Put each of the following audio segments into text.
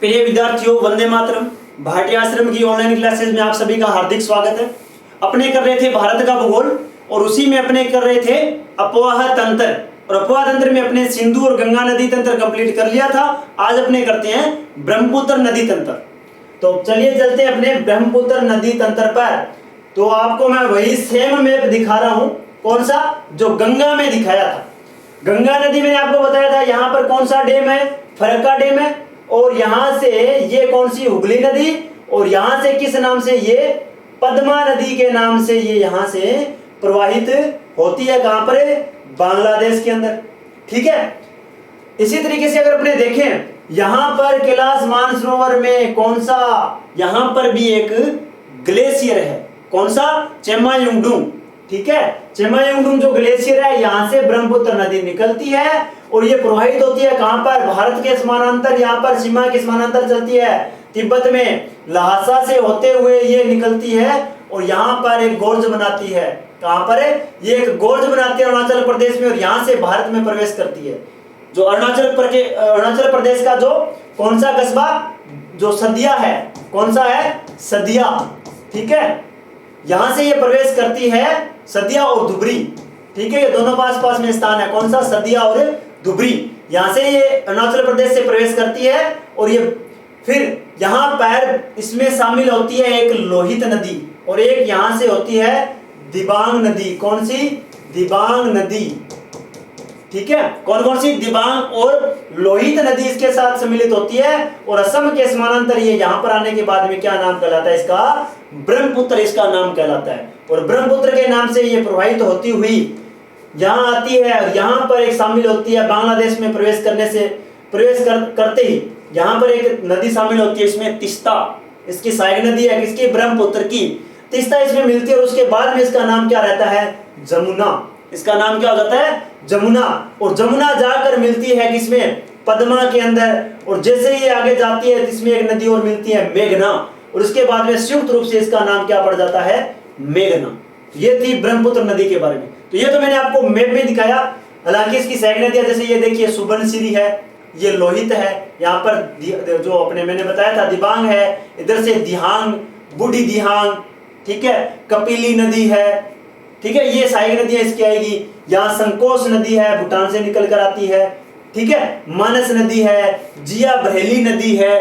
प्रिय विद्यार्थियों, वंदे मातरम। भाटी आश्रम की ऑनलाइन क्लासेज में आप सभी का हार्दिक स्वागत है। अपने कर रहे थे भारत का भूगोल और उसी में अपने कर रहे थे अपवाह तंत्र, और अपवाह तंत्र में अपने सिंधु और गंगा नदी तंत्र कंप्लीट कर लिया था। आज अपने करते हैं ब्रह्मपुत्र नदी तंत्र। तो चलिए चलते हैं अपने ब्रह्मपुत्र नदी तंत्र पर। तो आपको मैं वही सेम मैप दिखा रहा हूं, कौन सा, जो गंगा में दिखाया था। गंगा नदी में आपको बताया था यहाँ पर कौन सा डैम है, फरक्का डैम है, और यहां से ये कौन सी हुगली नदी, और यहां से किस नाम से, ये पद्मा नदी के नाम से ये यहां से प्रवाहित होती है। कहां पर, बांग्लादेश के अंदर। ठीक है। इसी तरीके से अगर अपने देखें यहां पर कैलाश मानसरोवर में कौन सा, यहां पर भी एक ग्लेशियर है, कौन सा, चेमायुंगडुंग। ठीक है, चेमायुंगडुंग जो ग्लेशियर है, यहां से ब्रह्मपुत्र नदी निकलती है और ये प्रवाहित होती है कहां पर, भारत के समानांतर, यहां पर सीमा के समानांतर चलती है, तिब्बत में लहासा से होते हुए ये निकलती है और यहां पर एक गोर्ज बनाती है। कहां पर है, ये एक गोर्ज बनाती है अरुणाचल प्रदेश में, और यहां से भारत में प्रवेश करती है। जो अरुणाचल प्रदेश का जो कौन सा कस्बा, जो सदिया है, कौन सा है, सदिया। ठीक है, यहां से ये प्रवेश करती है, सदिया और धुबरी। ठीक है, ये दोनों पास पास में स्थान है, कौन सा, सदिया और धुबरी। यहां से ये अरुणाचल प्रदेश से प्रवेश करती है और ये फिर यहां पर इसमें शामिल होती है एक लोहित नदी, और एक यहां से होती है दिबांग नदी। कौन सी, दिबांग नदी। ठीक है, कौन कौन सी, दिबांग और लोहित नदी इसके साथ सम्मिलित होती है, और असम के समानांतर ये यहां पर आने के बाद में क्या नाम कहलाता है इसका, ब्रह्मपुत्र इसका नाम कहलाता है। और ब्रह्मपुत्र के नाम से ये प्रवाहित होती हुई यहां आती है और यहां पर एक शामिल होती है, बांग्लादेश में करते ही यहां पर एक नदी शामिल होती है, इसमें तिस्ता, इसकी सहायक नदी है, किसकी, ब्रह्मपुत्र की। तिस्ता इसमें मिलती है और उसके बाद में इसका नाम क्या रहता है, जमुना। इसका नाम क्या हो जाता है, जमुना। और जमुना जाकर मिलती है किसमें, पद्मा के अंदर, और जैसे ही आगे जाती है इसमें एक नदी और मिलती है, मेघना, और उसके बाद में संयुक्त रूप से इसका नाम क्या पड़ जाता है, मेघना। ये थी ब्रह्मपुत्र नदी के बारे में। तो ये तो मैंने आपको मैप में दिखाया। हालांकि इसकी सहायक नदियां जैसे ये देखिए, सुबनसिरी है, ये लोहित है, यहाँ पर जो अपने मैंने बताया था दिबांग है, इधर से दिहांग, बूढ़ी दिहांग, ठीक है, कपिली नदी है। ठीक है, ये सहायक नदियां इसकी आएगी। यहाँ संकोच नदी है, भूटान से निकल कर आती है। ठीक है, मानस नदी है, जिया बहेली नदी है।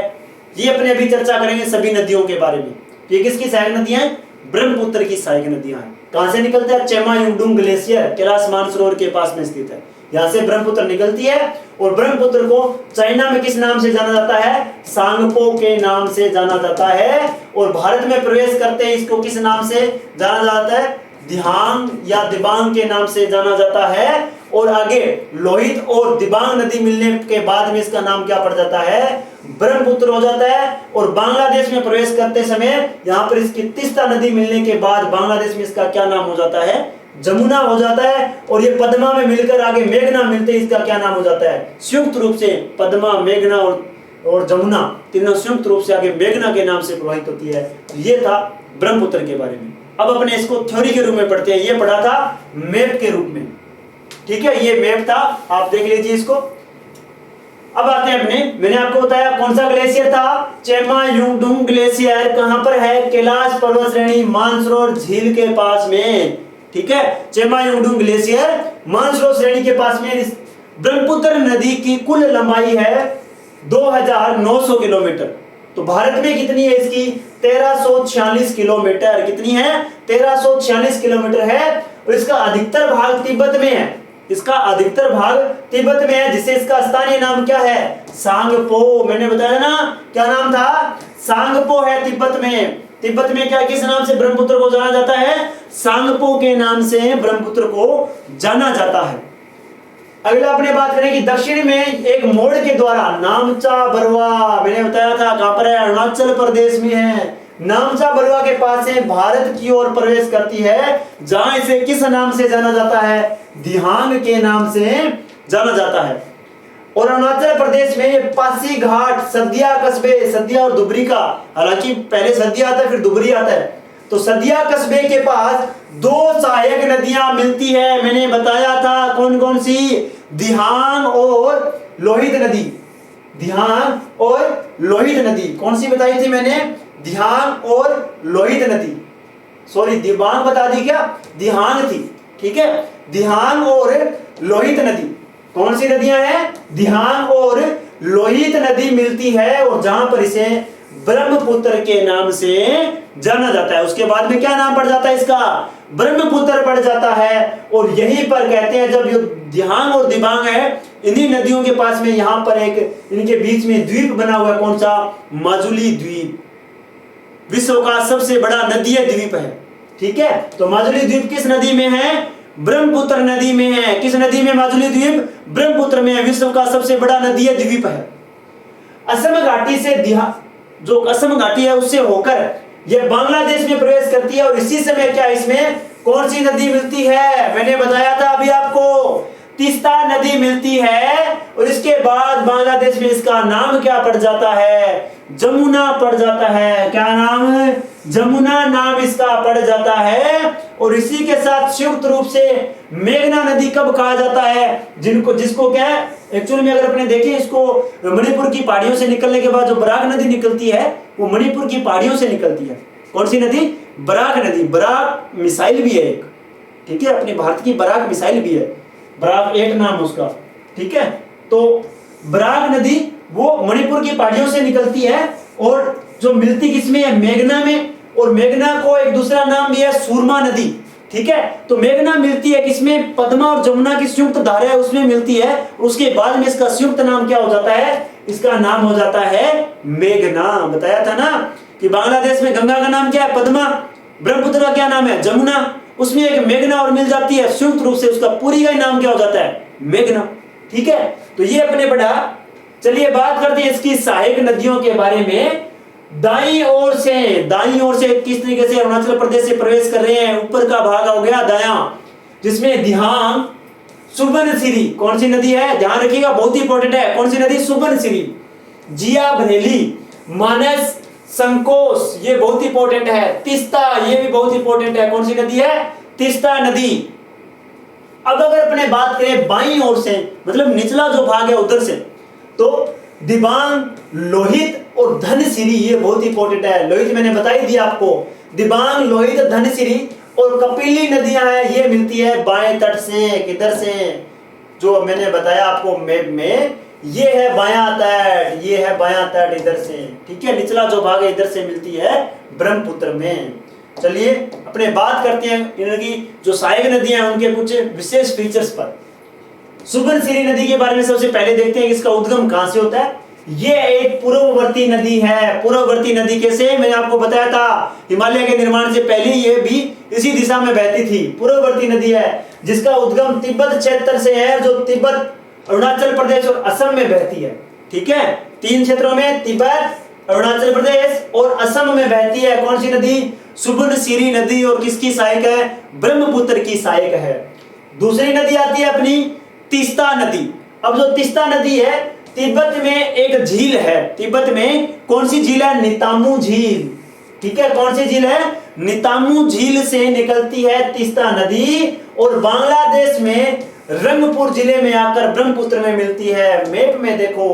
ये अपने अभी चर्चा करेंगे सभी नदियों के बारे में। ये किसकी सहायक नदियां हैं, ब्रह्मपुत्र की सहायक नदियां हैं। कहां से निकलता है, चेमायुंगडुंग ग्लेशियर कैलाश मानसरोवर के पास में स्थित है, यहां से ब्रह्मपुत्र निकलती है। और ब्रह्मपुत्र को चाइना में किस नाम से जाना जाता है, सांगपो के नाम से जाना जाता है। और भारत में प्रवेश करते ही इसको किस नाम से जाना जाता है, दिहांग या दिबांग के नाम से जाना जाता है। और आगे लोहित और दिबांग नदी मिलने के बाद में इसका नाम क्या पड़ जाता है, ब्रह्मपुत्र हो जाता है। और बांग्लादेश में प्रवेश करते समय यहाँ पर इसकी तिस्ता नदी मिलने के बाद बांग्लादेश में इसका क्या नाम हो जाता है, जमुना हो जाता है। और ये पद्मा में मिलकर आगे मेघना मिलते इसका क्या नाम हो जाता है, संयुक्त रूप से पद्मा, मेघना और जमुना तीनों संयुक्त रूप से आगे मेघना के नाम से प्रवाहित होती है। ये था ब्रह्मपुत्र के बारे में। अब अपने इसको थ्योरी के रूप में पढ़ते हैं। ये पढ़ा था मैप के रूप में। ठीक है, ये मैप था, आप देख लीजिए इसको। अब आते हैं अपने, मैंने आपको बताया कौन सा ग्लेशियर था, चेमायुंगडुंग ग्लेशियर। कहां पर है, कैलाश पर्वत श्रेणी मानसरोवर झील के पास में। ठीक है, चेमायुंगडुंग ग्लेशियर मानसरोवर श्रेणी के पास में। ब्रह्मपुत्र नदी की कुल लंबाई है 2900 किलोमीटर। तो भारत में कितनी है इसकी, 1346 किलोमीटर। कितनी है, 1346 किलोमीटर है। और इसका अधिकतर भाग तिब्बत में है, इसका अधिकतर भाग तिब्बत में है, जिससे इसका स्थानीय नाम क्या है, सांगपो। मैंने बताया ना, क्या नाम था, सांगपो है तिब्बत में। तिब्बत में क्या, किस नाम से ब्रह्मपुत्र को जाना जाता है, सांगपो के नाम से ब्रह्मपुत्र को जाना जाता है। अगला अपने बात करें कि दक्षिण में एक मोड़ के द्वारा नामचा बरवा, मैंने बताया था कहां पर है, अरुणाचल प्रदेश में है। नामचा बरवा के पास से भारत की ओर प्रवेश करती है, जहां इसे किस नाम से जाना जाता है, दिहांग के नाम से जाना जाता है। और अरुणाचल प्रदेश में पासी घाट, सदिया कस्बे, सदिया और धुबरी का, हालांकि पहले सदिया आता है फिर धुबरी आता है। तो सदिया कस्बे के पास दो सहायक नदियां मिलती है, मैंने बताया था कौन कौन सी, दिहांग और लोहित नदी। धियांग और लोहित नदी। कौन सी बताई थी मैंने? धियांग और लोहित नदी। सॉरी, दिबांग बता दी क्या? धियांग थी, ठीक है। धियांग और लोहित नदी, कौन सी नदियां हैं? धियांग और लोहित नदी मिलती है, और जहां पर इसे ब्रह्मपुत्र के नाम से जाना जाता है। उसके बाद में क्या नाम पड़ जाता है इसका? ब्रह्मपुत्र पड़ जाता है। और यहीं पर कहते हैं, जब ये धियांग और दिबांग है, इन्हीं नदियों के पास में यहां पर एक इनके बीच में द्वीप बना हुआ है। कौन सा? माजुली द्वीप, विश्व का सबसे बड़ा नदीय द्वीप है, ठीक है। तो माजुली द्वीप किस नदी में है? ब्रह्मपुत्र नदी में है। किस नदी में माजुली द्वीप? ब्रह्मपुत्र में है। विश्व का सबसे बड़ा नदीय द्वीप है। असम घाटी से जो असम घाटी है उससे होकर यह बांग्लादेश में प्रवेश करती है। और इसी समय क्या इसमें कौन सी नदी मिलती है? मैंने बताया था अभी आपको, तीस्ता नदी मिलती है। और इसके बाद बांग्लादेश में इसका नाम क्या पड़ जाता है? जमुना पड़ जाता है। क्या नाम है? जमुना नाम इसका पड़ जाता है। और इसी के साथ संयुक्त रूप से मेघना नदी कब कहा जाता है? जिसको क्या है एक्चुअली में, अगर अपने देखें इसको, मणिपुर की पहाड़ियों से निकलने के बाद जो बराक नदी निकलती है वो मणिपुर की पहाड़ियों से निकलती है। कौन सी नदी? बराक नदी। बराक मिसाइल भी है एक, ठीक है, अपने भारत की बराक मिसाइल भी है, बराक एक नाम उसका, ठीक है। तो बराक नदी वो मणिपुर की पहाड़ियों से निकलती है, और जो मिलती किसमें है? मेघना में। और मेघना को एक दूसरा नाम भी है सूरमा नदी, ठीक है। तो मेघना मिलती है किसमें? पद्मा और जमुना की संयुक्त धारा है उसमें मिलती है। उसके बाद में इसका संयुक्त नाम क्या हो जाता है? इसका नाम हो जाता है मेघना। बताया था ना कि बांग्लादेश में गंगा का नाम क्या है? पद्मा। ब्रह्मपुत्र का क्या नाम है? जमुना। उसमें एक मेघना और मिल जाती है, संयुक्त रूप से उसका पूरी का नाम क्या हो जाता है? मेघना, ठीक है। तो ये अपने पढ़ा। चलिए बात करते हैं इसकी सहायक नदियों के बारे में। दाईं ओर से किस तरीके से अरुणाचल प्रदेश से प्रवेश कर रहे हैं? ऊपर का भाग हो गया दायां, जिसमें धियांग, सुबनसिरी, कौन सी नदी है? ध्यान रखिएगा, बहुत ही इंपॉर्टेंट है। कौन सी नदी? सुबनसिरी। जिया बरेली, मानस, संकोच, ये बहुत इंपॉर्टेंट है। तीस्ता, ये भी बहुत इंपॉर्टेंट है। कौन सी नदी है? तीस्ता नदी। अब अगर अपने बात करें बाईं ओर से, मतलब निचला जो भाग है उधर से, तो दिबांग, लोहित और धनसिरी, ये बहुत इंपॉर्टेंट है। लोहित मैंने बता ही दिया आपको। दिबांग, लोहित, धनसिरी और कपिली नदियां हैं, ये मिलती है बाएं तट से। किधर से? जो मैंने बताया आपको मैप में, ये है बायां तट, ये है बायां तट इधर से, ठीक है। निचला जो भाग है इधर से मिलती है ब्रह्मपुत्र में। चलिए अपने बात करते हैं इनकी जो सहायक नदियां हैं उनके कुछ विशेष फीचर्स पर। सुबनसिरी नदी के बारे में सबसे पहले देखते हैं कि इसका उद्गम कहां से होता है। ये एक पूर्ववर्ती नदी है। पूर्ववर्ती नदी कैसे? मैंने आपको बताया था, हिमालय के निर्माण से पहले ये भी इसी दिशा में बहती थी। पूर्ववर्ती नदी है जिसका उद्गम तिब्बत क्षेत्र से है, जो तिब्बत, अरुणाचल प्रदेश और असम में बहती है, ठीक है। 3 क्षेत्रों में, तिब्बत, अरुणाचल प्रदेश और असम में बहती है। कौन सी नदी? सुबनसिरी नदी। और किसकी सहायक है? ब्रह्मपुत्र की सहायक है। दूसरी नदी आती है अपनी तीस्ता नदी। अब जो तीस्ता नदी है, तिब्बत में एक झील है। तिब्बत में कौन सी झील है? नितामू झील, ठीक है। कौन सी झील है? नितामू झील से निकलती है तीस्ता नदी, और बांग्लादेश में रंगपुर जिले में आकर ब्रह्मपुत्र में मिलती है। मैप में देखो,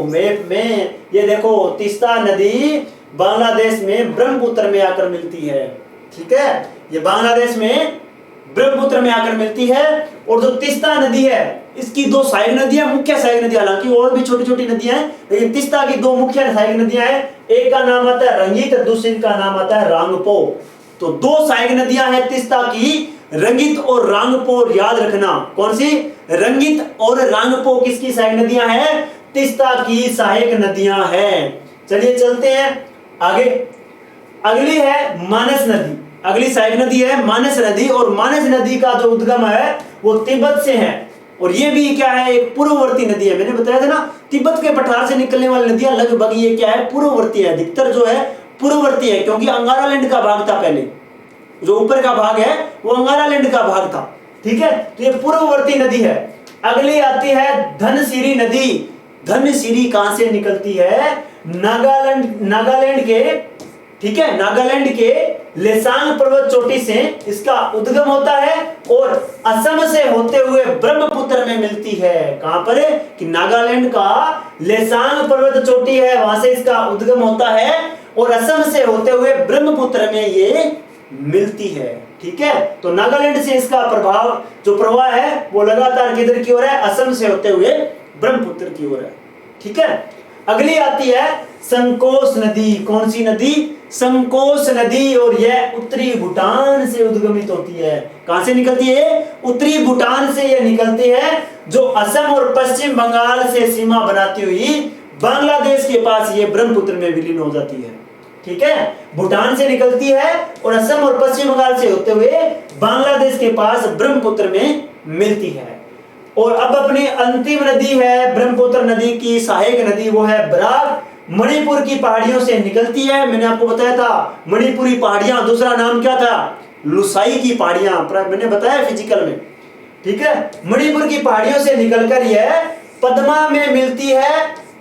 मैप में ये देखो, तीस्ता नदी बांग्लादेश में ब्रह्मपुत्र में आकर मिलती है, ठीक है। ये बांग्लादेश में ब्रह्मपुत्र में आकर मिलती है। और जो तीस्ता नदी है, इसकी 2 सहायक नदियां, मुख्य सहायक नदियां, हालांकि और भी छोटी छोटी नदियां हैं, लेकिन तीस्ता की 2 मुख्य सहायक नदियां हैं। एक का नाम आता है रंगित, दूसरी का नाम आता है रांगपो। तो 2 सहायक नदियां हैं तीस्ता की, रंगित और रांगपो। याद रखना, कौन सी? रंगित और रांगपो किसकी सहायक नदियां हैं? तीस्ता की सहायक नदियां हैं। चलिए चलते हैं आगे। अगली है मानस नदी। अगली सहायक नदी है मानस नदी। और मानस नदी का जो उद्गम है वो तिब्बत से है, और ये भी क्या है? एक पूर्ववर्ती नदी है। मैंने बताया था ना, तिब्बत के पठार से निकलने वाली नदियां लगभग ये क्या है? पूर्ववर्ती है। अधिकतर जो है पूर्ववर्ती है, क्योंकि अंगारालैंड का भाग था पहले, जो ऊपर का भाग है वो अंगारालैंड का भाग था, ठीक है। तो ये पूर्ववर्ती नदी है। अगली आती है धनसिरी नदी। धनसिरी कहां से निकलती है? नागालैंड के, ठीक है, नागालैंड के लेसांग पर्वत चोटी से इसका उद्गम होता है और असम से होते हुए ब्रह्मपुत्र में मिलती है। कहां पर है कि नागालैंड का लेसांग पर्वत चोटी है, वहां से इसका उद्गम होता है और असम से होते हुए ब्रह्मपुत्र में ये मिलती है। ठीक है, तो नागालैंड से इसका प्रभाव जो प्रवाह है वो लगातार किधर की ओर है, असम से होते हुए ब्रह्मपुत्र की ओर है। ठीक है, अगली आती है संकोच नदी। कौन सी नदी? संकोच नदी, और यह उत्तरी भूटान से उद्गमित होती है। कहां से निकलती है? उत्तरी भूटान से यह निकलती है, जो असम और पश्चिम बंगाल से सीमा बनाती हुई बांग्लादेश के पास ये ब्रह्मपुत्र में विलीन हो जाती है। ठीक है, भूटान से निकलती है और असम और पश्चिम बंगाल से होते हुए बांग्लादेश के पास ब्रह्मपुत्र में मिलती है। और अब अपनी अंतिम नदी है ब्रह्मपुत्र नदी की सहायक नदी, वो है बराक। मणिपुर की पहाड़ियों से निकलती है। मैंने आपको बताया था मणिपुरी पहाड़ियां, दूसरा नाम क्या था? लुसाई की पहाड़ियां, मैंने बताया फिजिकल में। ठीक है, मणिपुर की पहाड़ियों से निकलकर यह पद्मा में मिलती है,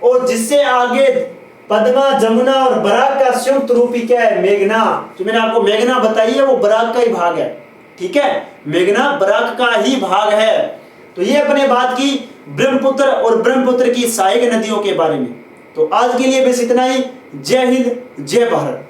और जिससे आगे पद्मा, जमुना और बराक का संयुक्त रूप ही क्या है? मेघना। जो मैंने आपको मेघना बताई है वो बराक का ही भाग है। ठीक है, मेघना बराक का ही भाग है। तो ये अपने बात की ब्रह्मपुत्र और ब्रह्मपुत्र की सहायक नदियों के बारे में। तो आज के लिए बस इतना ही। जय हिंद, जय भारत।